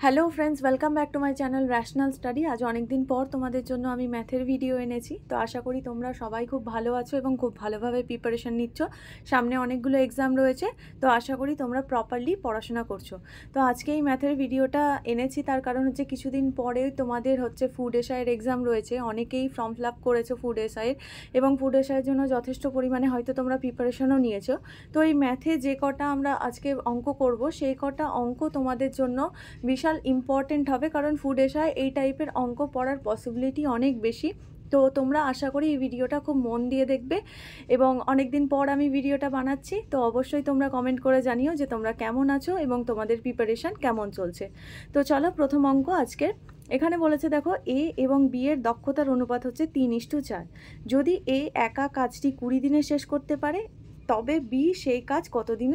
Hello friends, welcome back to my channel rational study. আজ অনেক দিন পর তোমাদের জন্য আমি ম্যাথের ভিডিও এনেছি। তো আশা করি তোমরা সবাই খুব ভালো আছো এবং খুব ভালোভাবে প্রিপারেশন নিচ্ছ। সামনে অনেকগুলো এক্সাম রয়েছে, তো আশা করি তোমরা প্রপারলি পড়াশোনা করছো। তো আজকে এই ম্যাথের ভিডিওটা এনেছি তার কারণ হচ্ছে কিছুদিন পরে তোমাদের হচ্ছে ফুড এসআইয়ের এক্সাম রয়েছে। অনেকেই ফর্ম ফিল আপ করেছো ফুড এসআইয়ের, এবং ফুড এসআইয়ের জন্য যথেষ্ট পরিমাণে হয়তো তোমরা প্রিপারেশনও নিয়েছো। তো এই ম্যাথে যে কটা আমরা আজকে অঙ্ক করব, সেই কটা অঙ্ক তোমাদের জন্য বিশাল ইম্পর্টেন্ট হবে, কারণ ফুড এসআই এই টাইপের অঙ্ক পড়ার পসিবিলিটি অনেক বেশি। তো তোমরা আশা করি এই ভিডিওটা খুব মন দিয়ে দেখবে, এবং অনেক দিন পর আমি ভিডিওটা বানাচ্ছি। তো অবশ্যই তোমরা কমেন্ট করে জানিও যে তোমরা কেমন আছো এবং তোমাদের প্রিপারেশান কেমন চলছে। তো চলো প্রথম অঙ্ক আজকের। এখানে বলেছে দেখো, এ এবং বি এর দক্ষতার অনুপাত হচ্ছে 3:4। যদি এ একা কাজটি 20 দিনে শেষ করতে পারে, তবে বি সেই কাজ কতদিন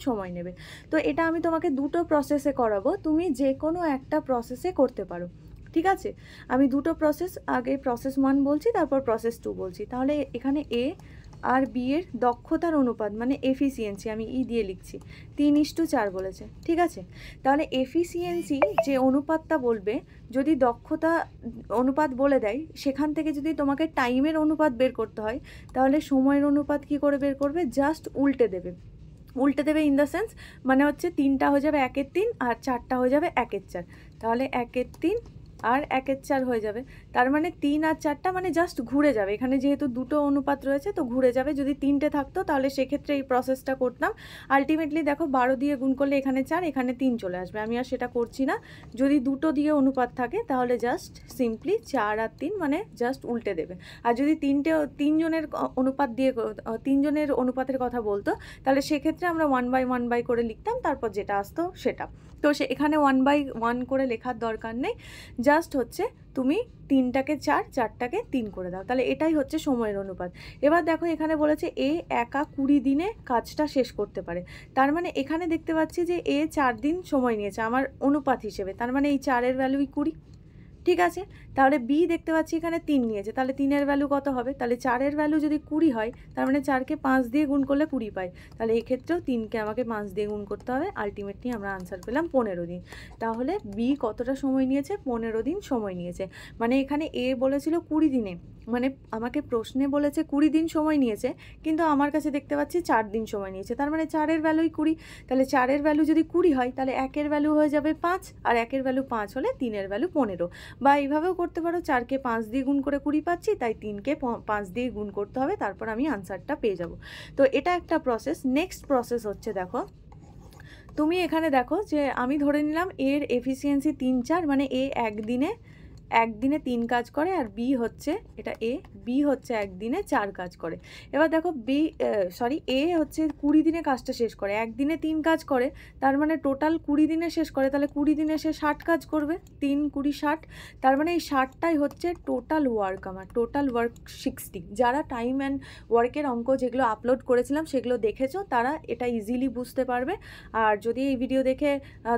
সময় নেবে। তো এটা আমি তোমাকে দুটো প্রসেসে করাবো, তুমি যে কোনো একটা প্রসেসে করতে পারো, ঠিক আছে? আমি দুটো প্রসেস, আগে প্রসেস 1 বলছি, তারপর প্রসেস 2 বলছি। তাহলে এখানে এ আর বি এর দক্ষতার অনুপাত মানে এফিসিয়েন্সি, আমি ই দিয়ে লিখছি, 3:4 বলেছে, ঠিক আছে? তাহলে এফিসিয়েন্সি যে অনুপাতটা বলবে, যদি দক্ষতা অনুপাত বলে দেয়, সেখান থেকে যদি তোমাকে টাইমের অনুপাত বের করতে হয়, তাহলে সময়ের অনুপাত কি করে বের করবে? জাস্ট উল্টে দেবে ইন দ্য সেন্স, মানে হচ্ছে 3টা হয়ে যাবে 1/3 আর 4টা হয়ে যাবে 1/4। তাহলে 1/3 আর 1/4 হয়ে যাবে। তার মানে 3 আর 4টা মানে জাস্ট ঘুরে যাবে। এখানে যেহেতু দুটো অনুপাত রয়েছে তো ঘুরে যাবে। যদি 3টে থাকতো তাহলে সেক্ষেত্রে এই প্রসেসটা করতাম। আলটিমেটলি দেখো 12 দিয়ে গুণ করলে এখানে 4, এখানে 3 চলে আসবে। আমি আর সেটা করছি না। যদি দুটো দিয়ে অনুপাত থাকে তাহলে জাস্ট সিম্পলি 4 আর 3 মানে জাস্ট উল্টে দেবে। আর যদি তিনজনের অনুপাত দিয়ে, তিনজনের অনুপাতের কথা বলতো, তাহলে সেক্ষেত্রে আমরা 1/1 করে লিখতাম, তারপর যেটা আসতো সেটা। তো এখানে 1/1 করে লেখার দরকার নেই, জাস্ট হচ্ছে তুমি 3টাকে 4, 4টাকে 3 করে দাও। তাহলে এটাই হচ্ছে সময়ের অনুপাত। এবার দেখো এখানে বলেছে এ একা 20 দিনে কাজটা শেষ করতে পারে। তার মানে এখানে দেখতে পাচ্ছি যে এ 4 দিন সময় নিয়েছে আমার অনুপাত হিসেবে, তার মানে এই 4-এর ভ্যালুই 20, ঠিক আছে? তাহলে বি দেখতে পাচ্ছি এখানে 3 নিয়েছে, তাহলে 3-এর ভ্যালু কত হবে? তাহলে 4-এর ভ্যালু যদি 20 হয়, তার মানে 4কে 5 দিয়ে গুণ করলে 20 পাই। তাহলে এক্ষেত্রেও 3কে আমাকে 5 দিয়ে গুণ করতে হবে। আলটিমেটলি আমরা আনসার পেলাম 15 দিন। তাহলে বি কতটা সময় নিয়েছে? 15 দিন সময় নিয়েছে। মানে এখানে এ বলেছিল 20 দিনে, মানে আমাকে প্রশ্নে বলেছে 20 দিন সময় নিয়েছে, কিন্তু আমার কাছে দেখতে পাচ্ছি 4 দিন সময় নিয়েছে। তার মানে 4-এর ভ্যালুই 20। তাহলে 4-এর ভ্যালু যদি 20 হয়, তাহলে 1-এর ভ্যালু হয়ে যাবে 5, আর 1-এর ভ্যালু 5 হলে 3-এর ভ্যালু 15। বা এইভাবেও করতে পারো, 4কে 5 দিয়ে গুণ করে 20 পাচ্ছি, তাই 3কে 5 দিয়ে গুণ করতে হবে, তারপর আমি আনসারটা পেয়ে যাব। তো এটা একটা প্রসেস। নেক্সট প্রসেস হচ্ছে, দেখো তুমি এখানে দেখো যে আমি ধরে নিলাম এর এফিসিয়েন্সি 3-4, মানে এ একদিনে 3 কাজ করে, আর বি হচ্ছে, এটা বি হচ্ছে একদিনে 4 কাজ করে। এবার দেখো এ হচ্ছে 20 দিনে কাজটা শেষ করে, একদিনে 3 কাজ করে, তার মানে টোটাল 20 দিনে শেষ করে। তাহলে 20 দিনে সে 60 কাজ করবে, 3 20 60। তার মানে এই 60টাই হচ্ছে টোটাল ওয়ার্ক, আমার টোটাল ওয়ার্ক 60। যারা টাইম অ্যান্ড ওয়ার্কের অঙ্ক যেগুলো আপলোড করেছিলাম সেগুলো দেখেছো, তারা এটা ইজিলি বুঝতে পারবে। আর যদি এই ভিডিও দেখে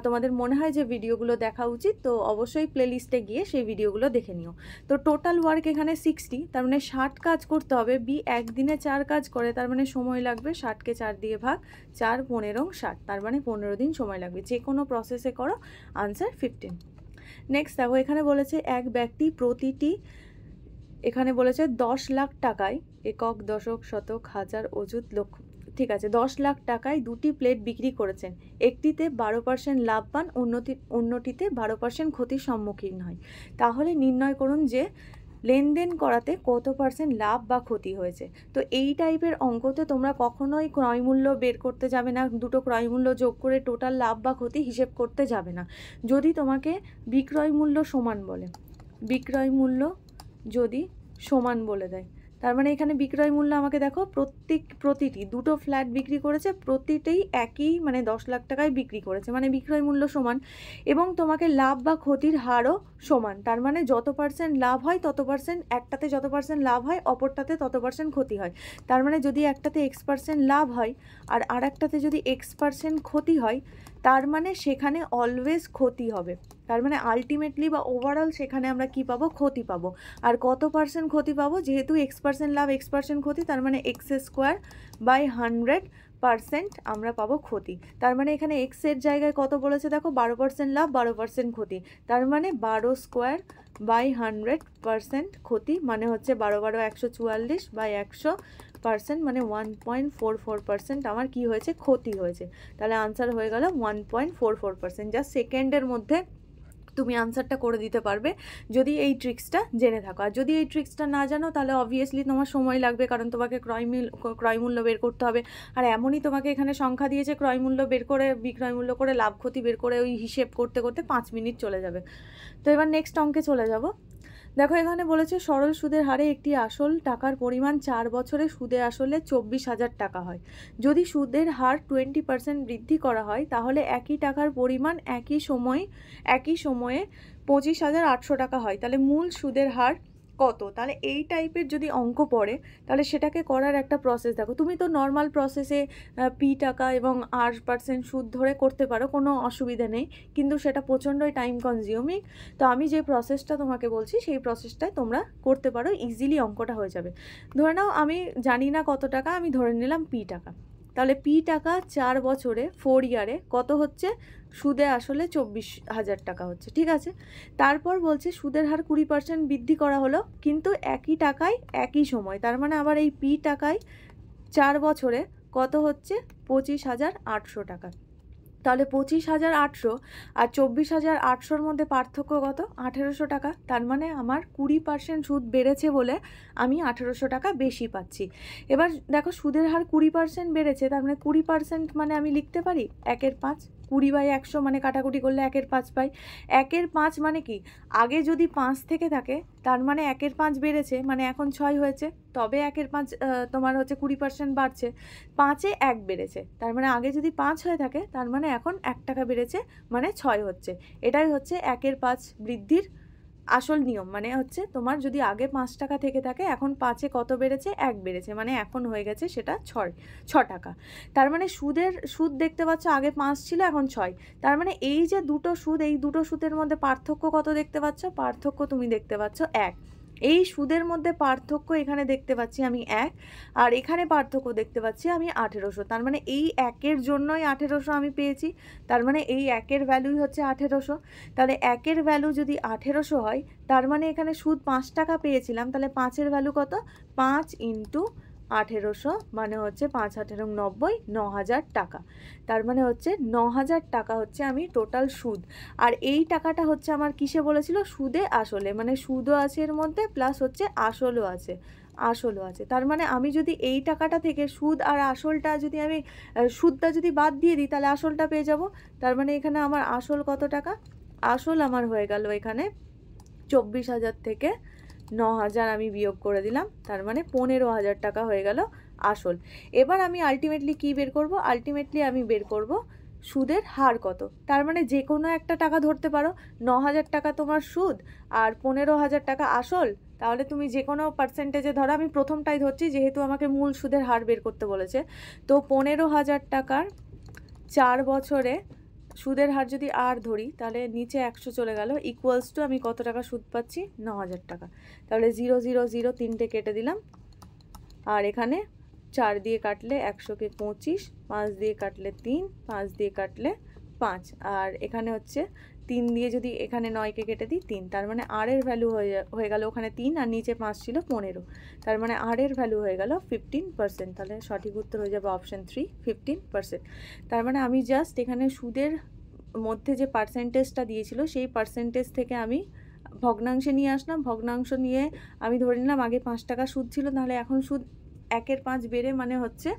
তোমাদের মনে হয় যে ভিডিওগুলো দেখা উচিত, তো অবশ্যই প্লেলিস্টে গিয়ে সেই ভিডিওগুলো দেখে নিও। তো টোটাল ওয়ার্ক এখানে 60, তার মানে 60 কাজ করতে হবে। বি একদিনে 4 কাজ করে, তার মানে সময় লাগবে 60কে 4 দিয়ে ভাগ, 4 15 60, তার মানে 15 দিন সময় লাগবে। যে কোনো প্রসেসে করো, আনসার 15। নেক্সট দেখো এখানে বলেছে এক ব্যক্তি প্রতিটি, এখানে বলেছে 10 লাখ টাকায়, একক দশক শতক হাজার অযুত লক্ষ, ঠিক আছে, 10 লাখ টাকায় 2টি প্লেট বিক্রি করেছেন। একটিতে 12% লাভ পান, অন্যটিতে 12% ক্ষতির সম্মুখীন হয়। তাহলে নির্ণয় করুন যে লেনদেন করাতে কত % লাভ বা ক্ষতি হয়েছে। তো এই টাইপের অঙ্কতে তোমরা কখনোই ক্রয়মূল্য বের করতে যাবে না, দুটো ক্রয়মূল্য যোগ করে টোটাল লাভ বা ক্ষতি হিসেব করতে যাবে না। যদি তোমাকে বিক্রয় মূল্য সমান বলে, বিক্রয় মূল্য যদি সমান বলে দেয়, তার মানে এখানে বিক্রয় মূল্য আমাকে দেখো প্রতিটি দুটো ফ্ল্যাট বিক্রি করেছে, প্রতিটাই একই, মানে 10 লাখ টাকায় বিক্রি করেছে, মানে বিক্রয় মূল্য সমান। এবং তোমাকে লাভ বা ক্ষতির হারও সমান, তার মানে যত % লাভ হয় তত %, একটাতে যত % লাভ হয় অপরটাতে তত % ক্ষতি হয়। তার মানে যদি একটাতে X% লাভ হয় আর আরেকটাতে যদি X% ক্ষতি হয়, তার মানে সেখানে অলওয়েজ ক্ষতি হবে। তার মানে আলটিমেটলি বা ওভারঅল সেখানে আমরা কি পাবো? ক্ষতি পাবো। আর কত % ক্ষতি পাবো? যেহেতু X% লাভ X% ক্ষতি, তার মানে X² / 100 পার্সেন্ট আমরা পাবো ক্ষতি। তার মানে এখানে এক্সের জায়গায় কত বলেছে দেখো, 12% লাভ 12% ক্ষতি। তার মানে 12 স্কোয়ার বাই 100% ক্ষতি, মানে হচ্ছে 12 12 144 বাই 100%, মানে 1.44% আমার কি হয়েছে, ক্ষতি হয়েছে। তাহলে আনসার হয়ে গেল 1.44%। জাস্ট সেকেন্ডের মধ্যে তুমি আনসারটা করে দিতে পারবে যদি এই ট্রিক্সটা জেনে থাকো। আর যদি এই ট্রিক্সটা না জানো তাহলে অবভিয়াসলি তোমার সময় লাগবে, কারণ তোমাকে ক্রয়মূল্য বের করতে হবে। আর এমনই তোমাকে এখানে সংখ্যা দিয়েছে, ক্রয়মূল্য বের করে বিক্রয়মূল্য করে লাভ ক্ষতি বের করে ওই হিসেব করতে করতে 5 মিনিট চলে যাবে। তো এবার নেক্সট অঙ্কে চলে যাব। দেখো এখানে বলেছে সরল সুদের হারে একটি আসল টাকার পরিমাণ 4 বছরে সুদে আসলে 24,000 টাকা হয়। যদি সুদের হার 20% বৃদ্ধি করা হয় তাহলে একই টাকার পরিমাণ একই সময়ে 25,800 টাকা হয়। তাহলে মূল সুদের হার কত? তাহলে এই টাইপের যদি অঙ্ক পড়ে তাহলে সেটাকে করার একটা প্রসেস দেখো। তুমি তো নর্মাল প্রসেসে পি টাকা এবং R% সুদ ধরে করতে পারো, কোনো অসুবিধা নেই, কিন্তু সেটা প্রচণ্ডই টাইম কনজিউমিং। তো আমি যে প্রসেসটা তোমাকে বলছি সেই প্রসেসটাই তোমরা করতে পারো, ইজিলি অঙ্কটা হয়ে যাবে। ধরে নাও আমি জানি না কত টাকা, আমি ধরে নিলাম পি টাকা। তাহলে পি টাকা 4 বছরে 4 ইয়ারে কত হচ্ছে, সুদে আসলে 24,000 টাকা হচ্ছে, ঠিক আছে। তারপর বলছে সুদের হার 20% বৃদ্ধি করা হলো, কিন্তু একই টাকায় একই সময়। তার মানে আবার এই পি টাকায় 4 বছরে কত হচ্ছে, 25,800 টাকা। তাহলে 25,800 আর 24,800-র মধ্যে পার্থক্য কত, 1,800 টাকা। তার মানে আমার 20% সুদ বেড়েছে বলে আমি 1,800 টাকা বেশি পাচ্ছি। এবার দেখো সুদের হার 20% বেড়েছে, তার মানে 20% মানে আমি লিখতে পারি 1/5, 20/100 মানে কাটাকুটি করলে 1/5 পাই। 1/5 মানে কি, আগে যদি 5 থেকে থাকে তার মানে 1/5 বেড়েছে, মানে এখন 6 হয়েছে, তবে 1/5 তোমার হচ্ছে 20% বাড়ছে। 5-এ 1 বেড়েছে, তার মানে আগে যদি 5 হয়ে থাকে তার মানে এখন 1 টাকা বেড়েছে, মানে 6 হচ্ছে। এটাই হচ্ছে 1/5 বৃদ্ধির আসল নিয়ম। মানে হচ্ছে তোমার যদি আগে 5 টাকা থেকে থাকে, এখন 5-এ কত বেড়েছে, 1 বেড়েছে, মানে এখন হয়ে গেছে সেটা 6 টাকা। তার মানে সুদ দেখতে পাচ্ছ আগে 5 ছিল, এখন 6। তার মানে এই যে দুটো সুদ, এই দুটো সুদের মধ্যে পার্থক্য কত দেখতে পাচ্ছ, পার্থক্য তুমি দেখতে পাচ্ছ 1। এই সুদের মধ্যে পার্থক্য এখানে দেখতে পাচ্ছি আমি 1, আর এখানে পার্থক্য দেখতে পাচ্ছি আমি 1,800। তার মানে এই 1-এর জন্যই 1,800 আমি পেয়েছি। তার মানে এই 1-এর ভ্যালুই হচ্ছে 1,800। তাহলে 1-এর ভ্যালু যদি 1,800 হয়, তার মানে এখানে সুদ 5 টাকা পেয়েছিলাম, তাহলে 5-এর ভ্যালু কত, 5 × 1,800 মানে হচ্ছে 5×8=90, 9,000 টাকা। তার মানে হচ্ছে 9,000 টাকা হচ্ছে আমি টোটাল সুদ। আর এই টাকাটা হচ্ছে আমার কিসে বলেছিল, সুদে আসলে, মানে সুদও আছে এর মধ্যে প্লাস হচ্ছে আসলও আছে। তার মানে আমি যদি এই টাকাটা থেকে সুদ আর আসলটা যদি আমি সুদটা যদি বাদ দিয়ে দিই তাহলে আসলটা পেয়ে যাব। তার মানে এখানে আমার আসল কত টাকা, আসল আমার হয়ে গেল এখানে 24,000 থেকে 9,000 আমি বিয়োগ করে দিলাম, তার মানে 15,000 টাকা হয়ে গেল আসল। এবার আমি আলটিমেটলি কি বের করব, আলটিমেটলি আমি বের করব সুদের হার কত। তার মানে যে কোনো একটা টাকা ধরতে পারো, 9,000 টাকা তোমার সুদ আর 15,000 টাকা আসল। তাহলে তুমি যে কোনো পার্সেন্টেজে ধরো, আমি প্রথমটাই ধরছি যেহেতু আমাকে মূল সুদের হার বের করতে বলেছে। তো 15,000 টাকার 4 বছরে সুদের হার যদি আর ধরি তাহলে নিচে 100 চলে গেল, ইকুয়ালস টু আমি কত টাকা সুদ পাচ্ছি, 9,000 টাকা। তাহলে 0 0 0 তিনটে কেটে দিলাম, আর এখানে 4 দিয়ে কাটলে 100-কে 25, 5 দিয়ে কাটলে 3, 5 দিয়ে কাটলে 5, আর এখানে হচ্ছে 3 দিয়ে যদি এখানে 9-কে কেটে দিই 3, তার মানে আর এর ভ্যালু হয়ে গেল ওখানে 3 আর নিচে 5 ছিল 15, তার মানে আর এর ভ্যালু হয়ে গেল 15%। তাহলে সঠিক উত্তর হয়ে যাবে অপশন 3, 15%। তার মানে আমি জাস্ট এখানে সুদের মধ্যে যে পার্সেন্টেজটা দিয়েছিল সেই পার্সেন্টেজ থেকে আমি ভগ্নাংশে নিয়ে আসলাম, ভগ্নাংশ নিয়ে আমি ধরে নিলাম আগে 5 টাকা সুদ ছিল, তাহলে এখন সুদ 1/5 বেড়ে মানে হচ্ছে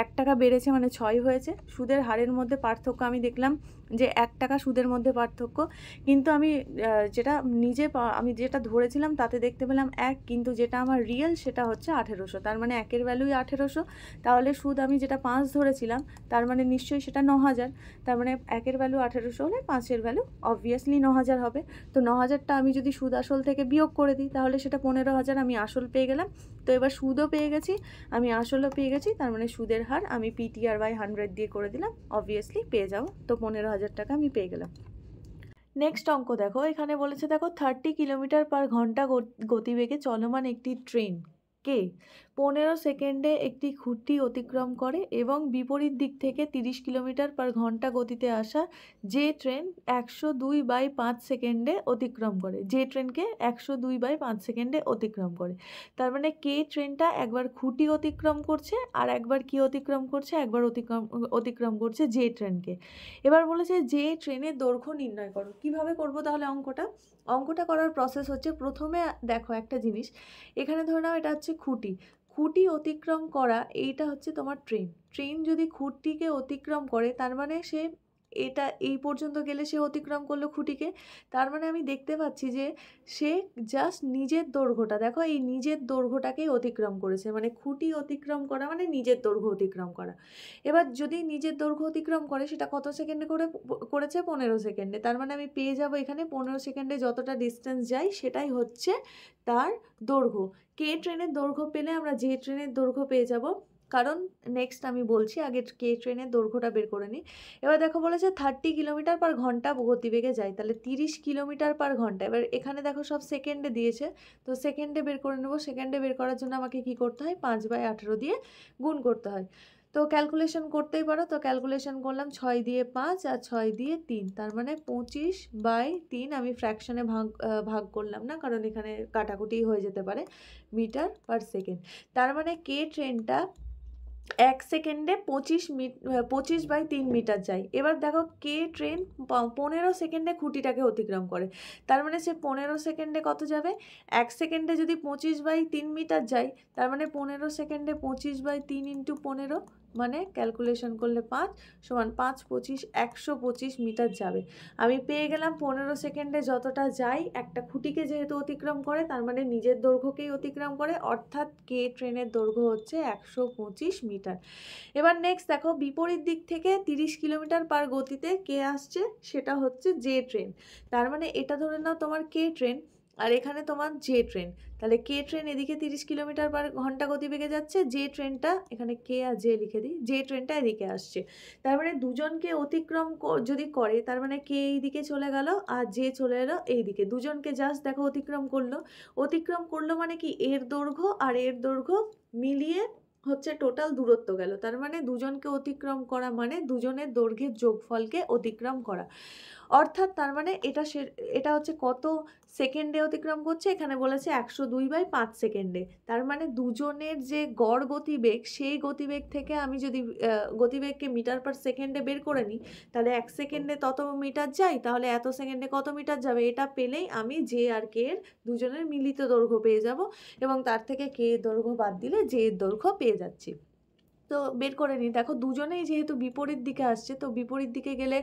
1 টাকা বেড়েছে, মানে 6 হয়েছে। সুদের হারের মধ্যে পার্থক্য আমি দেখলাম যে 1 টাকা সুদের মধ্যে পার্থক্য, কিন্তু আমি যেটা ধরেছিলাম তাতে দেখতে পেলাম 1, কিন্তু যেটা আমার রিয়েল সেটা হচ্ছে 1,800। তার মানে 1-এর ভ্যালুই 1,800। তাহলে সুদ আমি যেটা 5 ধরেছিলাম তার মানে নিশ্চয়ই সেটা 9,000। তার মানে 1-এর ভ্যালু 1,800 হলে 5-এর ভ্যালু অবভিয়াসলি 9,000 হবে। তো 9,000টা আমি যদি সুদ আসল থেকে বিয়োগ করে দিই তাহলে সেটা 15,000 আমি আসল পেয়ে গেলাম। তো এবার সুদও পেয়ে গেছি, আমি আসলও পেয়ে গেছি, তার মানে সুদের হার আমি PTR/100 দিয়ে করে দিলাম, অবভিয়াসলি পেয়ে যাবো। তো 15,000 টাকা আমি পেয়ে গেলাম। নেক্সট অঙ্ক দেখো, এখানে বলেছে দেখো 30 কিলোমিটার পার ঘন্টা গতিবেগে চলমান একটি ট্রেন কে 15 সেকেন্ডে একটি খুঁটি অতিক্রম করে এবং বিপরীত দিক থেকে 30 কিলোমিটার/ঘন্টা গতিতে আসা যে ট্রেন 102/5 সেকেন্ডে অতিক্রম করে, যে ট্রেনকে 102/5 সেকেন্ডে অতিক্রম করে। তার মানে কে ট্রেনটা একবার খুঁটি অতিক্রম করছে আর একবার কি অতিক্রম করছে, একবার অতিক্রম করছে যে ট্রেনকে। এবার বলেছে যে ট্রেনের দৈর্ঘ্য নির্ণয় করো। কিভাবে করব তাহলে অঙ্কটা করার প্রসেস হচ্ছে, প্রথমে দেখো একটা জিনিস, এখানে ধরে নাও এটা হচ্ছে খুঁটি অতিক্রম করা, এইটা হচ্ছে তোমার ট্রেন যদি খুঁটিকে অতিক্রম করে তার মানে সে এটা এই পর্যন্ত গেলে সে অতিক্রম করলো খুঁটিকে, তার মানে আমি দেখতে পাচ্ছি যে সে জাস্ট নিজের দৈর্ঘ্যটা, দেখো এই নিজের দৈর্ঘ্যটাকেই অতিক্রম করেছে, মানে খুঁটি অতিক্রম করা মানে নিজের দৈর্ঘ্য অতিক্রম করা। এবার যদি নিজের দৈর্ঘ্য অতিক্রম করে সেটা কত সেকেন্ডে করেছে 15 সেকেন্ডে, তার মানে আমি পেয়ে যাব এখানে 15 সেকেন্ডে যতটা ডিস্টেন্স যাই সেটাই হচ্ছে তার দৈর্ঘ্য। কে ট্রেনের দৈর্ঘ্য পেলে আমরা যে ট্রেনের দৈর্ঘ্য পেয়ে যাব, কারণ নেক্সট আমি বলছি, আগে কে ট্রেনের দৈর্ঘ্যটা বের করে নিই। এবার দেখো বলেছে 30 কিলোমিটার/ঘন্টা গতিবেগে যায়, তাহলে 30 কিলোমিটার/ঘন্টা। এবার এখানে দেখো সব সেকেন্ডে দিয়েছে, তো সেকেন্ডে বের করে নেবো। সেকেন্ডে বের করার জন্য আমাকে কি করতে হয়, 5/18 দিয়ে গুণ করতে হয়। তো ক্যালকুলেশন করতেই পারো, তো ক্যালকুলেশন করলাম 6 দিয়ে 5 আর 6 দিয়ে 3, তার মানে 25/3। আমি ফ্র্যাকশনে ভাগ করলাম না, কারণ এখানে কাটাকুটি হয়ে যেতে পারে, মিটার/সেকেন্ড। তার মানে কে ট্রেনটা 1 সেকেন্ডে 25/3 মিটার যায়। এবার দেখো কে ট্রেন 15 সেকেন্ডে খুঁটিটাকে অতিক্রম করে, তার মানে সে 15 সেকেন্ডে কত যাবে, 1 সেকেন্ডে যদি 25/3 মিটার যায়, তার মানে 15 সেকেন্ডে 25/3 ইন্টু 15, মানে ক্যালকুলেশন করলে 5 সমান 5 25 125 মিটার যাবে। আমি পেয়ে গেলাম 15 সেকেন্ডে যতটা যাই, একটা খুঁটিকে যেহেতু অতিক্রম করে তার মানে নিজের দৈর্ঘ্যকেই অতিক্রম করে, অর্থাৎ কে ট্রেনের দৈর্ঘ্য হচ্ছে 125 মিটার। এবার নেক্সট দেখো, বিপরীত দিক থেকে 30 কিলোমিটার গতিতে কে আসছে, সেটা হচ্ছে যে ট্রেন। তার মানে এটা ধরে নাও তোমার কে ট্রেন আর এখানে তোমার যে ট্রেন, তাহলে কে ট্রেন এদিকে 30 কিলোমিটার/ঘন্টা গতিবেগে যাচ্ছে, যে ট্রেনটা এখানে কে আর যে লিখে দিই, যে ট্রেনটা এদিকে আসছে। তার মানে দুজনকে অতিক্রম যদি করে, তার মানে কে এই দিকে চলে গেল আর যে চলে এলো এই দিকে, দুজনকে জাস্ট দেখো অতিক্রম করলো মানে কি, এর দৈর্ঘ্য আর এর দৈর্ঘ্য মিলিয়ে হচ্ছে টোটাল দূরত্ব গেল। তার মানে দুজনকে অতিক্রম করা মানে দুজনের দৈর্ঘ্যের যোগফলকে অতিক্রম করা, অর্থাৎ তার মানে এটা হচ্ছে কত সেকেন্ডে অতিক্রম করছে, এখানে বলেছে 102/5 সেকেন্ডে। তার মানে দুজনের যে গড় গতিবেগ, সেই গতিবেগ থেকে আমি যদি গতিবেগকে মিটার/সেকেন্ডে বের করে নিই, তাহলে 1 সেকেন্ডে তত মিটার যাই, তাহলে এত সেকেন্ডে কত মিটার যাবে, এটা পেলেই আমি জে আর কে এর দুজনের মিলিত দৈর্ঘ্য পেয়ে যাব, এবং তার থেকে কে এর দৈর্ঘ্য বাদ দিলে জে এর দৈর্ঘ্য পেয়ে যাচ্ছি। তো বের করে নিই, দেখো দুজনেই যেহেতু বিপরীত দিকে আসছে, তো বিপরীত দিকে গেলে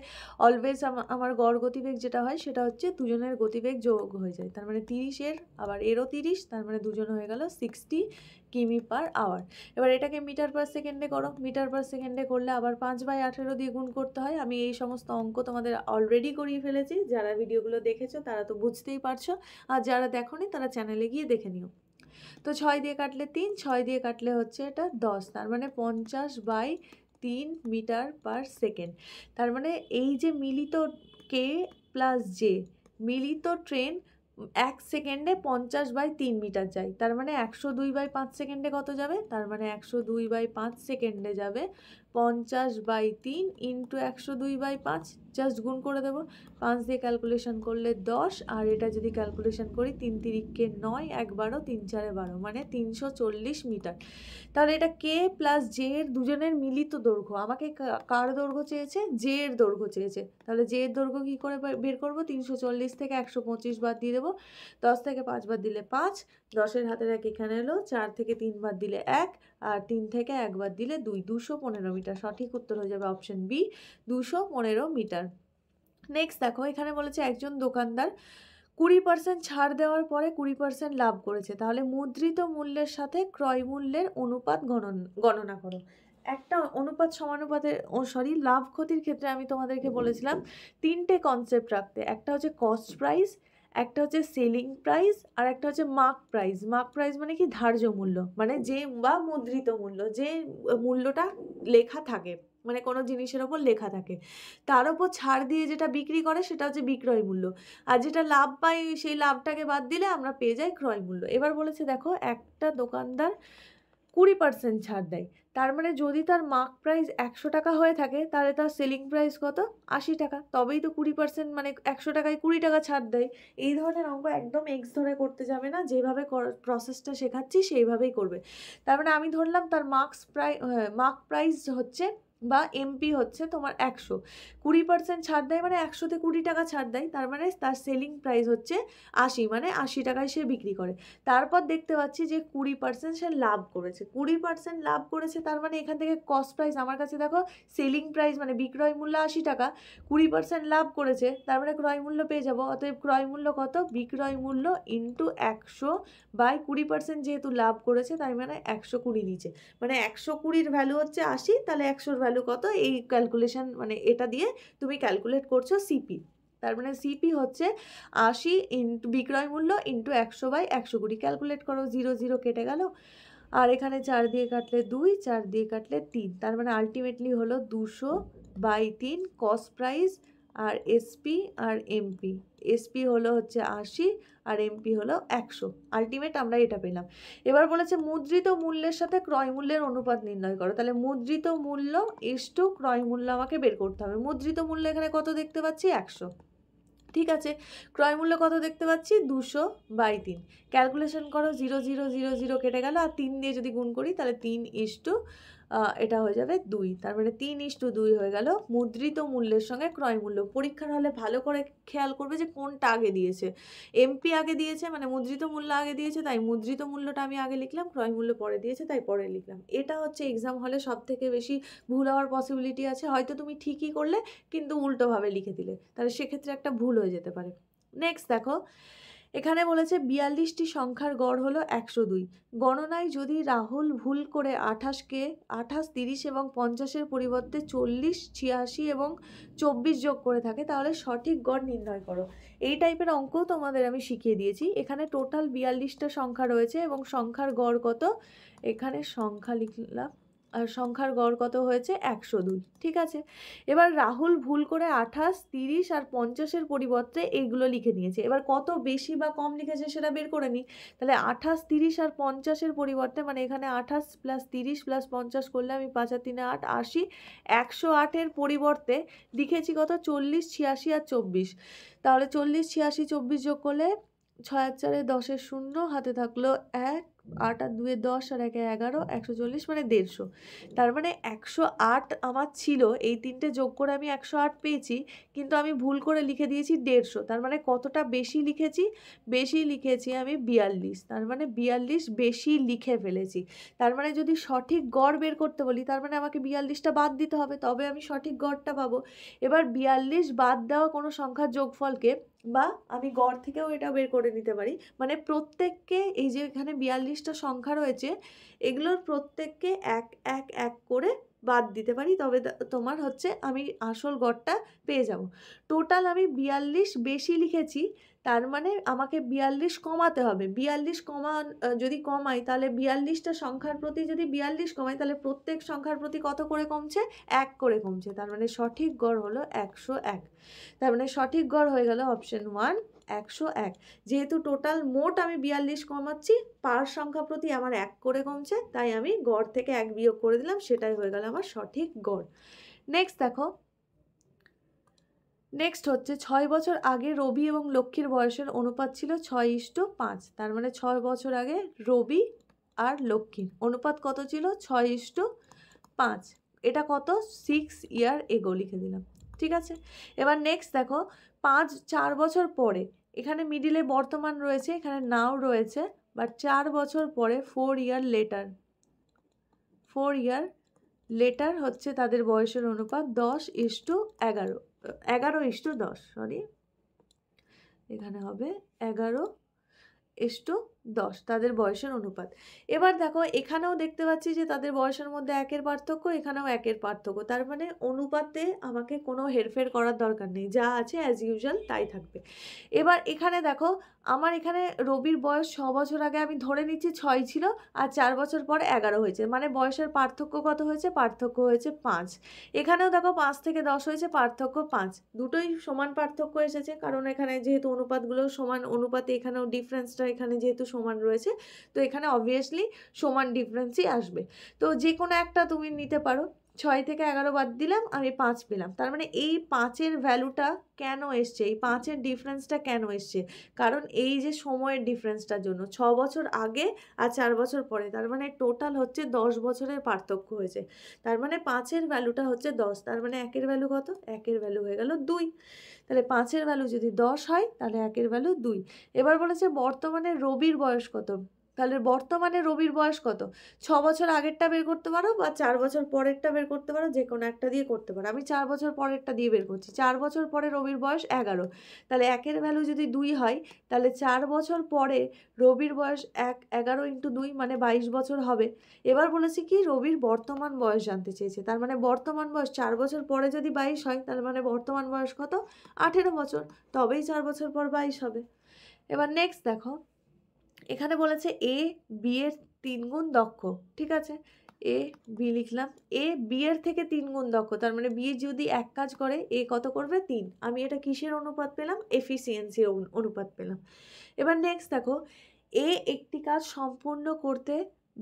অলওয়েজ আমার গড় গতিবেগ যেটা হয় সেটা হচ্ছে দুজনের গতিবেগ যোগ হয়ে যায়, তার মানে 30 আবার এরও 30, তার মানে দুজন হয়ে গেল 60 কিমি/আওয়ার। এবার এটাকে মিটার/সেকেন্ডে করো, মিটার/সেকেন্ডে করলে আবার 5/18 দিয়ে গুণ করতে হয়। আমি এই সমস্ত অঙ্ক তোমাদের অলরেডি করিয়ে ফেলেছি, যারা ভিডিওগুলো দেখেছো তারা তো বুঝতেই পারছো, আর যারা দেখোনি তারা চ্যানেলে গিয়ে দেখে নিও। তো 6 দিয়ে কাটলে 3, 6 দিয়ে কাটলে হচ্ছে এটা 10, তার মানে 50/3 মিটার/সেকেন্ড। তার মানে এই যে মিলিত কে প্লাস জে, মিলিত ট্রেন 1 সেকেন্ডে 50/3 মিটার যায়, তার মানে 102/5 সেকেন্ডে কত যাবে, তার মানে 102/5 সেকেন্ডে যাবে 50/3 ইন্টু 102/5, জাস্ট গুণ করে দেবো। 5 দিয়ে ক্যালকুলেশন করলে 10, আর এটা যদি ক্যালকুলেশন করি 3 তিরিকে 9, 1 12, 3 4 12, মানে 340 মিটার। তাহলে এটা কে প্লাস জে এর দুজনের মিলিত দৈর্ঘ্য। আমাকে কার দৈর্ঘ্য চেয়েছে, জে এর দৈর্ঘ্য চেয়েছে, তাহলে জে এর দৈর্ঘ্য কী করে বের করবো, 340 থেকে 125 বাদ দিয়ে দেবো, 10 থেকে 5 বাদ দিলে 5, 10-এর হাতের 1 এখানে এলো, 4 থেকে 3 বাদ দিলে 1, আর 3 থেকে 1 বাদ দিলে 2, 215 মিটার। সঠিক উত্তর হয়ে যাবে অপশন বি, 215 মিটার। নেক্সট দেখো, এখানে বলেছে একজন দোকানদার 20% ছাড় দেওয়ার পরে 20% লাভ করেছে, তাহলে মুদ্রিত মূল্যের সাথে ক্রয় মূল্যের অনুপাত গণনা করো। একটা অনুপাত সমানুপাতের লাভ ক্ষতির ক্ষেত্রে আমি তোমাদেরকে বলেছিলাম 3টে কনসেপ্ট রাখতে, একটা হচ্ছে কস্ট প্রাইস, একটা হচ্ছে সেলিং প্রাইস, আর একটা হচ্ছে মার্ক প্রাইস। মার্ক প্রাইস মানে কি, ধার্য মূল্য, মানে যে বা মুদ্রিত মূল্য, যে মূল্যটা লেখা থাকে, মানে কোনো জিনিসের ওপর লেখা থাকে, তার ওপর ছাড় দিয়ে যেটা বিক্রি করে সেটা হচ্ছে বিক্রয় মূল্য, আর যেটা লাভ পাই সেই লাভটাকে বাদ দিলে আমরা পেয়ে যাই ক্রয় মূল্য। এবার বলেছে দেখো একটা দোকানদার 20% ছাড় দেয়, তার মানে যদি তার মার্ক প্রাইস 100 টাকা হয়ে থাকে তাহলে তার সেলিং প্রাইস কত, 80 টাকা, তবেই তো 20% মানে 100 টাকায় 20 টাকা ছাড় দেয়। এই ধরনের অঙ্ক একদম এক্স ধরে করতে যাবে না, যেভাবে প্রসেসটা শেখাচ্ছি সেইভাবেই করবে। তার মানে আমি ধরলাম তার মার্ক প্রাইস হচ্ছে বা এমপি হচ্ছে তোমার 100, 20% ছাড় দেয় মানে 100তে 20 টাকা ছাড় দেয়, তার মানে তার সেলিং প্রাইস হচ্ছে 80, মানে 80 টাকায় সে বিক্রি করে। তারপর দেখতে পাচ্ছি যে 20% সে লাভ করেছে, 20% লাভ করেছে, তার মানে এখান থেকে কস্ট প্রাইস আমার কাছে দেখো সেলিং প্রাইস মানে বিক্রয় মূল্য 80 টাকা, 20% লাভ করেছে, তার মানে ক্রয় মূল্য পেয়ে যাবো। অতএব ক্রয় মূল্য কত, বিক্রয় মূল্য ইন্টু 100 বাই 20% যেহেতু লাভ করেছে তাই মানে 120 নিচে, মানে 120-র ভ্যালু হচ্ছে 80, তাহলে 100-র ভ্যালু কত, এই ক্যালকুলেশন মানে এটা দিয়ে তুমি ক্যালকুলেট করছো সিপি। তার মানে সিপি হচ্ছে 80 ইন্টু বিক্রয় মূল্য ইন্টু 100/120, ক্যালকুলেট করো, 0 0 কেটে গেল, আর এখানে 4 দিয়ে কাটলে 2, 4 দিয়ে কাটলে 3, তার মানে আলটিমেটলি হলো 200/3 কস্ট প্রাইস, আর এসপি আর এমপি, এসপি হলো হচ্ছে 80 আর এমপি হলো 100, আলটিমেট আমরা এটা পেলাম। এবার বলেছে মুদ্রিত মূল্যের সাথে ক্রয় মূল্যের অনুপাত নির্ণয় করো, তাহলে মুদ্রিত মূল্য ইস্টু ক্রয় মূল্য আমাকে বের করতে হবে। মুদ্রিত মূল্য এখানে কত দেখতে পাচ্ছি, 100, ঠিক আছে। ক্রয় মূল্য কত দেখতে পাচ্ছি, 200/3, ক্যালকুলেশন করো, 0 0 0 0 কেটে গেল, আর 3 দিয়ে যদি গুণ করি তাহলে 3 এটা হয়ে যাবে 2, তার মানে 3:2 হয়ে গেল মুদ্রিত মূল্যের সঙ্গে ক্রয় মূল্য। পরীক্ষার হলে ভালো করে খেয়াল করবে যে কোনটা আগে দিয়েছে, এমপি আগে দিয়েছে মানে মুদ্রিত মূল্য আগে দিয়েছে তাই মুদ্রিত মূল্যটা আমি আগে লিখলাম, ক্রয় মূল্য পরে দিয়েছে তাই পরে লিখলাম। এটা হচ্ছে এক্সাম হলে সব থেকে বেশি ভুল হওয়ার পসিবিলিটি আছে, হয়তো তুমি ঠিকই করলে কিন্তু উল্টোভাবে লিখে দিলে, তাহলে সেক্ষেত্রে একটা ভুল হয়ে যেতে পারে। নেক্সট দেখো, এখানে বলেছে 42টি সংখ্যার গড় হলো 102, গণনায় যদি রাহুল ভুল করে 28, 30 এবং 50-এর পরিবর্তে 40, 86 এবং 24 যোগ করে থাকে তাহলে সঠিক গড় নির্ণয় করো। এই টাইপের অঙ্কও তোমাদের আমি শিখিয়ে দিয়েছি। এখানে টোটাল 42টা সংখ্যা রয়েছে এবং সংখ্যার গড় কত, এখানে সংখ্যা লিখলাম আর সংখ্যার গড় কত হয়েছে 102, ঠিক আছে। এবার রাহুল ভুল করে 28, 30 আর 50-এর পরিবর্তে এইগুলো লিখে নিয়েছে, এবার কত বেশি বা কম লিখেছে সেটা বের করে নিই। তাহলে 28, 30 আর 50-এর পরিবর্তে মানে এখানে 28 + 30 + 50 করলে আমি 5 আর 3 8, 80, 108-এর পরিবর্তে লিখেছি কত, 40, 86 আর 24, তাহলে 40, 86, 24 যোগ করলে 6 আর 4 10-এর 0, হাতে থাকলো 1, 8 আর 2 10 আর 1 11, 140 মানে 150, তার মানে 108 আমার ছিল, এই তিনটে যোগ করে আমি 108 পেয়েছি, কিন্তু আমি ভুল করে লিখে দিয়েছি 150, তার মানে কতটা বেশি লিখেছি, বেশি লিখেছি আমি 42, তার মানে 42 বেশি লিখে ফেলেছি। তার মানে যদি সঠিক গড় বের করতে বলি তার মানে আমাকে 42টা বাদ দিতে হবে, তবে আমি সঠিক গড়টা পাবো। এবার 42 বাদ দেওয়া কোনো সংখ্যার যোগফলকে, বা আমি গড় থেকেও এটা বের করে নিতে পারি, মানে প্রত্যেককে এই যে এখানে 42টা সংখ্যা রয়েছে এগুলোর প্রত্যেককে 1 1 1 করে বাদ দিতে পারি, তবে তোমার হচ্ছে আমি আসল গড়টা পেয়ে যাব। টোটাল আমি 42 বেশি লিখেছি, তার মানে আমাকে 42 কমাতে হবে, 42 যদি কমাই তাহলে 42টা সংখ্যার প্রতি যদি 42 কমাই তাহলে প্রত্যেক সংখ্যার প্রতি কত করে কমছে, 1 করে কমছে, তার মানে সঠিক গড় হলো 101, তার মানে সঠিক গড় হয়ে গেল অপশন 1 101। যেহেতু টোটাল মোট আমি 42 কমাচ্ছি, পার সংখ্যা প্রতি আমার 1 করে কমছে, তাই আমি গড় থেকে 1 বিয়োগ করে দিলাম, সেটাই হয়ে গেল আমার সঠিক গড়। নেক্সট দেখো, নেক্সট হচ্ছে 6 বছর আগে রবি এবং লক্ষ্মীর বয়সের অনুপাত ছিল 6:5, তার মানে 6 বছর আগে রবি আর লক্ষ্মীর অনুপাত কত ছিল, 6:5, এটা কত, 6 ইয়ার এগো লিখে দিলাম, ঠিক আছে। এবার নেক্সট দেখো 4 বছর পরে, এখানে মিডিলে বর্তমান রয়েছে, এখানে নাও রয়েছে, বাট 4 বছর পরে 4 ইয়ার লেটার হচ্ছে তাদের বয়সের অনুপাত 10:11, 11:10, সরি এখানে হবে 11:10 তাদের বয়সের অনুপাত। এবার দেখো এখানেও দেখতে পাচ্ছি যে তাদের বয়সের মধ্যে 1-এর পার্থক্য, এখানেও 1-এর পার্থক্য, তার মানে অনুপাতে আমাকে কোনো হেরফের করার দরকার নেই, যা আছে অ্যাজ ইউজুয়াল তাই থাকবে। এবার এখানে দেখো আমার এখানে রবির বয়স 6 বছর আগে আমি ধরে নিচ্ছি 6 ছিল, আর 4 বছর পর 11 হয়েছে, মানে বয়সের পার্থক্য কত হয়েছে? পার্থক্য হয়েছে 5। এখানেও দেখো 5 থেকে 10 হয়েছে, পার্থক্য 5, দুটোই সমান পার্থক্য এসেছে, কারণ এখানে যেহেতু অনুপাতগুলো সমান অনুপাতে এখানেও ডিফারেন্সটা এখানে যেহেতু সমান রয়েছে, তো এখানে অবভিয়াসলি সমান ডিফারেন্সই আসবে। তো যে কোনো একটা তুমি নিতে পারো। 6 থেকে 11 বাদ দিলাম, আমি 5 পেলাম। তার মানে এই 5-এর ভ্যালুটা কেন এসছে, এই 5-এর ডিফারেন্সটা কেন এসছে? কারণ এই যে সময়ের ডিফারেন্সটার জন্য 6 বছর আগে আর 4 বছর পরে, তার মানে টোটাল হচ্ছে 10 বছরের পার্থক্য হয়েছে। তার মানে 5-এর ভ্যালুটা হচ্ছে 10, তার মানে 1-এর ভ্যালু কত? 1-এর ভ্যালু হয়ে গেল 2। তাহলে 5-এর ভ্যালু যদি 10 হয় তাহলে 1-এর ভ্যালু 2। এবার বলেছে বর্তমানে রবির বয়স কত? তাহলে বর্তমানে রবির বয়স কত? 6 বছর আগেরটা বের করতে পারো বা 4 বছর পরেরটা বের করতে পারো, যে কোনো একটা দিয়ে করতে পারো। আমি 4 বছর পরেরটা দিয়ে বের করছি। 4 বছর পরে রবির বয়স 11, তাহলে 1-এর ভ্যালু যদি 2 হয় তাহলে 4 বছর পরে রবির বয়স 11 × 2 মানে 22 বছর হবে। এবার বলেছি কি রবির বর্তমান বয়স জানতে চেয়েছে, তার মানে বর্তমান বয়স 4 বছর পরে যদি 22 হয় তার মানে বর্তমান বয়স কত? 18 বছর, তবেই 4 বছর পর 22 হবে। এবার নেক্সট দেখো, এখানে বলেছে এ বি এর 3 গুণ দক্ষ, ঠিক আছে, এ বি লিখলাম। এ বি এর থেকে 3 গুণ দক্ষ, তার মানে বি যদি এক কাজ করে এ কত করবে? 3। আমি এটা কিসের অনুপাত পেলাম? এফিসিয়েন্সির অনুপাত পেলাম। এবার নেক্সট দেখো, এ একটি কাজ সম্পূর্ণ করতে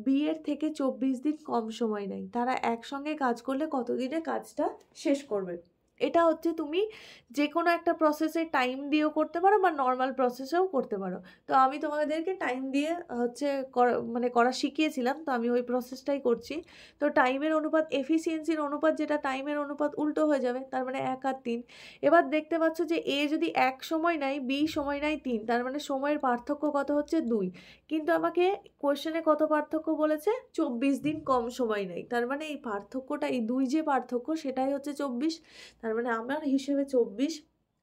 বি এর থেকে 24 দিন কম সময় নেয়, তারা একসঙ্গে কাজ করলে কত দিনে কাজটা শেষ করবে? এটা হচ্ছে তুমি যে কোনো একটা প্রসেসে টাইম দিয়েও করতে পারো বা নর্মাল প্রসেসেও করতে পারো। তো আমি তোমাদেরকে টাইম দিয়ে হচ্ছে করা শিখিয়েছিলাম, তো আমি ওই প্রসেসটাই করছি। তো টাইমের অনুপাত এফিসিয়েন্সির অনুপাত যেটা টাইমের অনুপাত উল্টো হয়ে যাবে, তার মানে 1 আর 3। এবার দেখতে পাচ্ছ যে এ যদি 1 সময় নেয়, বি সময় নেয় 3, তার মানে সময়ের পার্থক্য কত হচ্ছে? 2। কিন্তু আমাকে কোশ্চেনে কত পার্থক্য বলেছে? 24 দিন কম সময় নেয়, তার মানে এই পার্থক্যটা, এই 2 যে পার্থক্য সেটাই হচ্ছে 24। তার মানে আমার হিসেবে 24,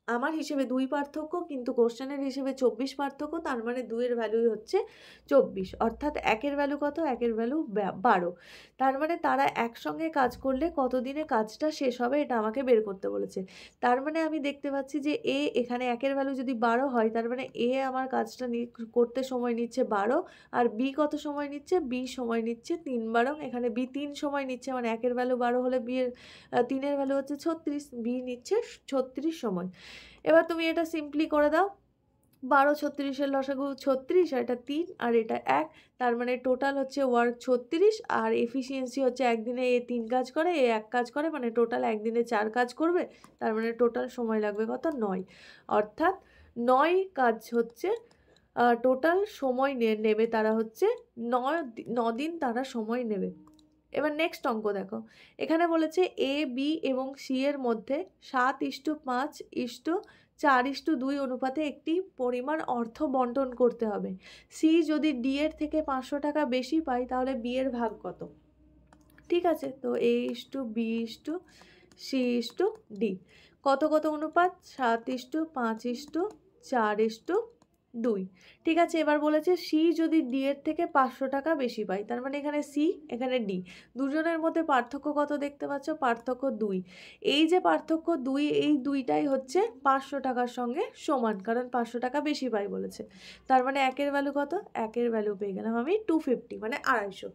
আমার হিসেবে 2 পার্থক্য, কিন্তু কোশ্চেনের হিসেবে 24 পার্থক্য, তার মানে 2-এর ভ্যালুই হচ্ছে 24। অর্থাৎ 1-এর ভ্যালু কত? 1-এর ভ্যালু 12। তার মানে তারা একসঙ্গে কাজ করলে কত দিনে কাজটা শেষ হবে এটা আমাকে বের করতে বলেছে। তার মানে আমি দেখতে পাচ্ছি যে এ এখানে 1-এর ভ্যালু যদি 12 হয়, তার মানে এ আমার কাজটা করতে সময় নিচ্ছে 12, আর বি কত সময় নিচ্ছে? বি সময় নিচ্ছে 3 এখানে বি 3 সময় নিচ্ছে, মানে 1-এর ভ্যালু 12 হলে বি এর 3-এর ভ্যালু হচ্ছে 36, বি নিচ্ছে 36 সময়। এবার তুমি এটা সিম্পলি করে দাও, 12 36-এর লসাগু 36, আর এটা 3 আর এটা 1, তার মানে টোটাল হচ্ছে ওয়ার্ক 36, আর এফিসিয়েন্সি হচ্ছে একদিনে এ 3 কাজ করে, এ 1 কাজ করে, মানে টোটাল একদিনে 4 কাজ করবে, তার মানে টোটাল সময় লাগবে কত? 9। অর্থাৎ 9 কাজ হচ্ছে টোটাল সময় নেবে তারা হচ্ছে 9 দিন তারা সময় নেবে। এবার নেক্সট অঙ্ক দেখো, এখানে বলেছে এ বি এবং সি এর মধ্যে 7:5:4:2 অনুপাতে একটি পরিমাণ অর্থ বন্টন করতে হবে। সি যদি ডি এর থেকে 500 টাকা বেশি পায় তাহলে বি এর ভাগ কত? ঠিক আছে, তো A:B:C:D কত কত অনুপাত? 7:5:4:2। ঠিক আছে, এবার বলেছে সি যদি ডি এর থেকে 500 টাকা বেশি পায়, তার মানে এখানে সি এখানে ডি, দুজনের মধ্যে পার্থক্য কত দেখতে পাচ্ছ? পার্থক্য 2। এই যে পার্থক্য 2, এই 2টাই হচ্ছে 500 টাকার সঙ্গে সমান, কারণ 500 টাকা বেশি পাই বলেছে। তার মানে 1-এর ভ্যালু কত? 1-এর ভ্যালু পেয়ে গেলাম আমি 250, মানে 250।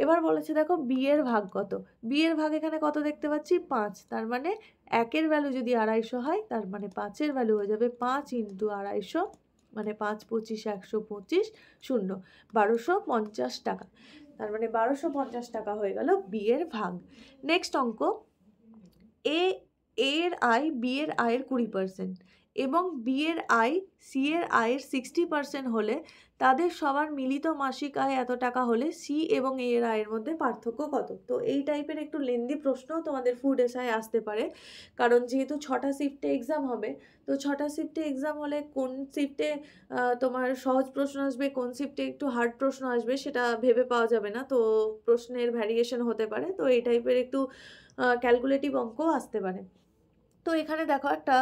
এবার বলেছে দেখো বি এর ভাগ কত? বি এর ভাগ এখানে কত দেখতে পাচ্ছি? 5, তার মানে 1-এর ভ্যালু যদি 250 হয়, তার মানে 5-এর ভ্যালু হয়ে যাবে 5 × 250, মানে 5 25 125 0 1250 টাকা, তার মানে 1250 টাকা হয়ে গেল বি এর ভাগ। নেক্সট অঙ্ক, এর আয় বি এর আয়ের 20% এবং বি এর আয় সি এর আয়ের 60% হলে তাদের সবার মিলিত মাসিক আয় এত টাকা হলে সি এবং এ এর আয়ের মধ্যে পার্থক্য কত? তো এই টাইপের একটু লেন্দি প্রশ্ন তোমাদের ফুড এসআই আসতে পারে, কারণ যেহেতু 6টা শিফটে এক্সাম হবে, তো 6টা শিফটে এক্সাম হলে কোন শিফটে তোমার সহজ প্রশ্ন আসবে, কোন শিফটে একটু হার্ড প্রশ্ন আসবে সেটা ভেবে পাওয়া যাবে না, তো প্রশ্নের ভ্যারিয়েশন হতে পারে, তো এই টাইপের একটু ক্যালকুলেটিভ অঙ্কও আসতে পারে। তো এখানে দেখো একটা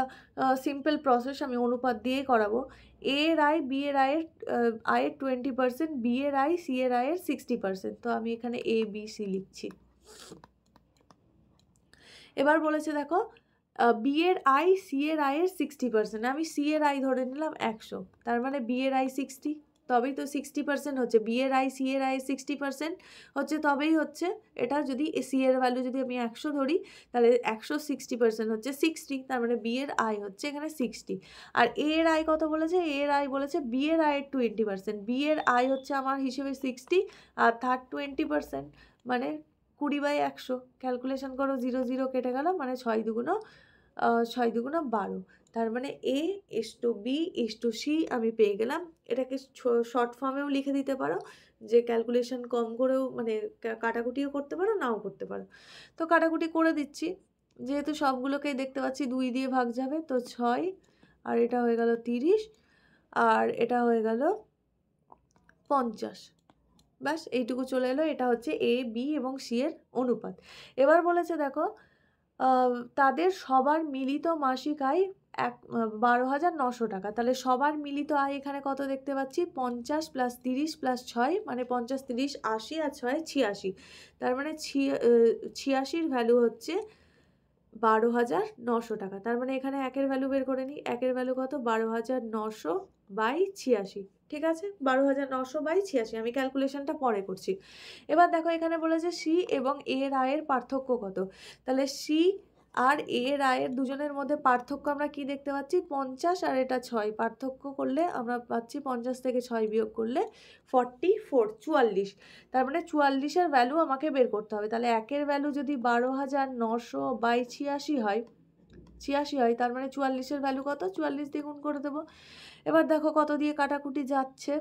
সিম্পল প্রসেস আমি অনুপাত দিয়ে করাবো। এ এর আয় বি এর আয়ের 20%, বি এর আয় সি এর আয়ের 60%, তো আমি এখানে এ বি সি লিখছি। এবার বলেছে দেখো বি এর আই সি এর আয়ের 60%, আমি সি এর আই ধরে নিলাম 100, তার মানে বি এর আই 60, তবেই তো 60% হচ্ছে। বি এর আই সি এর আই 60% হচ্ছে, তবেই হচ্ছে এটা। যদি সি এর ভ্যালু যদি আমি 100 ধরি, তাহলে 100 60% হচ্ছে 60, তার মানে বি এর আই হচ্ছে এখানে 60। আর এ এর আই কত বলেছে? এ এর আই বলেছে বি এর আয়ের 20%, বি এর আই হচ্ছে আমার হিসেবে 60 আর তার 20%, মানে 20/100। ক্যালকুলেশন করো, 0 0 কেটে গেল, মানে 6 দুগুণ 12, তার মানে A is to B is to C আমি পেয়ে গেলাম। এটাকে শর্ট ফর্মেও লিখে দিতে পারো, যে ক্যালকুলেশন কম করেও মানে কাটাকুটিও করতে পারো, নাও করতে পারো। তো কাটাকুটি করে দিচ্ছি, যেহেতু সবগুলোকেই দেখতে পাচ্ছি 2 দিয়ে ভাগ যাবে, তো 6, আর এটা হয়ে গেল 30, আর এটা হয়ে গেল 50। ব্যাস এইটুকু চলে এলো। এটা হচ্ছে এ বি এবং সি এর অনুপাত। এবার বলেছে দেখো, তাদের সবার মিলিত মাসিক আয় 12,900 টাকা। তাহলে সবার মিলিত আয় এখানে কত দেখতে পাচ্ছি? 50 + 30 + 6, মানে 50 30 80 আর 6 86, তার মানে 86-র ভ্যালু হচ্ছে 12,900 টাকা। তার মানে এখানে একের ভ্যালু বের করে নিই। একের ভ্যালু কত? 12,900/86। ঠিক আছে, 12,900/86। আমি ক্যালকুলেশনটা পরে করছি। এবার দেখো এখানে বলেছে সি এবং এ এর আয়ের পার্থক্য কত। তাহলে সি আর এ এর আয়ের দুজনের মধ্যে পার্থক্য আমরা কি দেখতে পাচ্ছি? 50 আর এটা 6, পার্থক্য করলে আমরা পাচ্ছি 50 থেকে 6 বিয়োগ করলে 44, 44। তার মানে 44-এর ভ্যালু আমাকে বের করতে হবে। তাহলে একের ভ্যালু যদি 12,900/86 হয়, 86 হয়, তার মানে 44-এর ভ্যালু কত? 44 দিয়ে গুণ করে দেবো। এবার দেখো কত দিয়ে কাটাকুটি যাচ্ছে।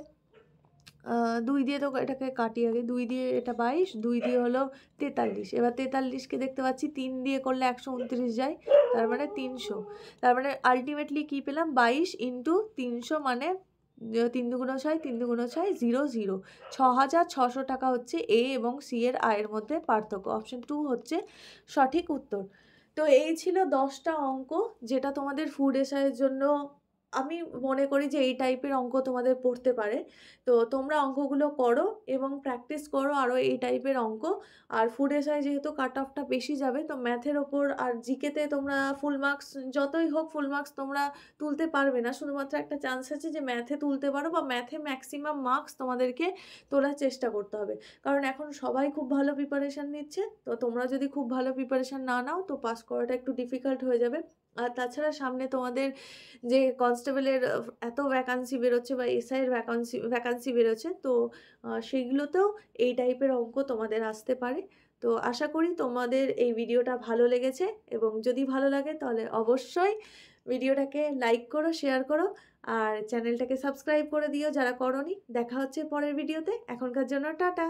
2 দিয়ে তো এটাকে কাটি আগে, 2 দিয়ে এটা 22, 2 দিয়ে হলো 43। এবার 43-কে দেখতে পাচ্ছি 3 দিয়ে করলে 129 যায়, তার মানে 300। তার মানে আলটিমেটলি কি পেলাম? 22 × 300, মানে 3 দুগুণ 6, 3 দুগুণ 6, 0 0, 6,600 টাকা হচ্ছে এ এবং সি এর আয়ের মধ্যে পার্থক্য। অপশন 2 হচ্ছে সঠিক উত্তর। তো এই ছিল 10টা অঙ্ক, যেটা তোমাদের ফুড এসআইয়ের জন্য আমি মনে করি যে এই টাইপের অঙ্ক তোমাদের পড়তে পারে। তো তোমরা অঙ্কগুলো করো এবং প্র্যাকটিস করো আরও এই টাইপের অঙ্ক। আর ফুড এসআই যেহেতু কাট অফটা বেশি যাবে, তো ম্যাথের ওপর আর জিকেতে তোমরা ফুল মার্কস, যতই হোক ফুল মার্কস তোমরা তুলতে পারবে না। শুধুমাত্র একটা চান্স আছে যে ম্যাথে তুলতে পারো, বা ম্যাথে ম্যাক্সিমাম মার্কস তোমাদেরকে তোলার চেষ্টা করতে হবে। কারণ এখন সবাই খুব ভালো প্রিপারেশান নিচ্ছে, তো তোমরা যদি খুব ভালো প্রিপারেশান না নাও, তো পাস করাটা একটু ডিফিকাল্ট হয়ে যাবে। আর তাছাড়া সামনে তোমাদের যে কনস্টেবলের এত ভ্যাকান্সি বেরোচ্ছে, বা এসআইয়ের ভ্যাকান্সি বেরোচ্ছে, তো সেগুলোতেও এই টাইপের অঙ্ক তোমাদের আসতে পারে। তো আশা করি তোমাদের এই ভিডিওটা ভালো লেগেছে, এবং যদি ভালো লাগে তাহলে অবশ্যই ভিডিওটাকে লাইক করো, শেয়ার করো, আর চ্যানেলটাকে সাবস্ক্রাইব করে দিও যারা করোনি। দেখা হচ্ছে পরের ভিডিওতে। এখনকার জন্য টাটা।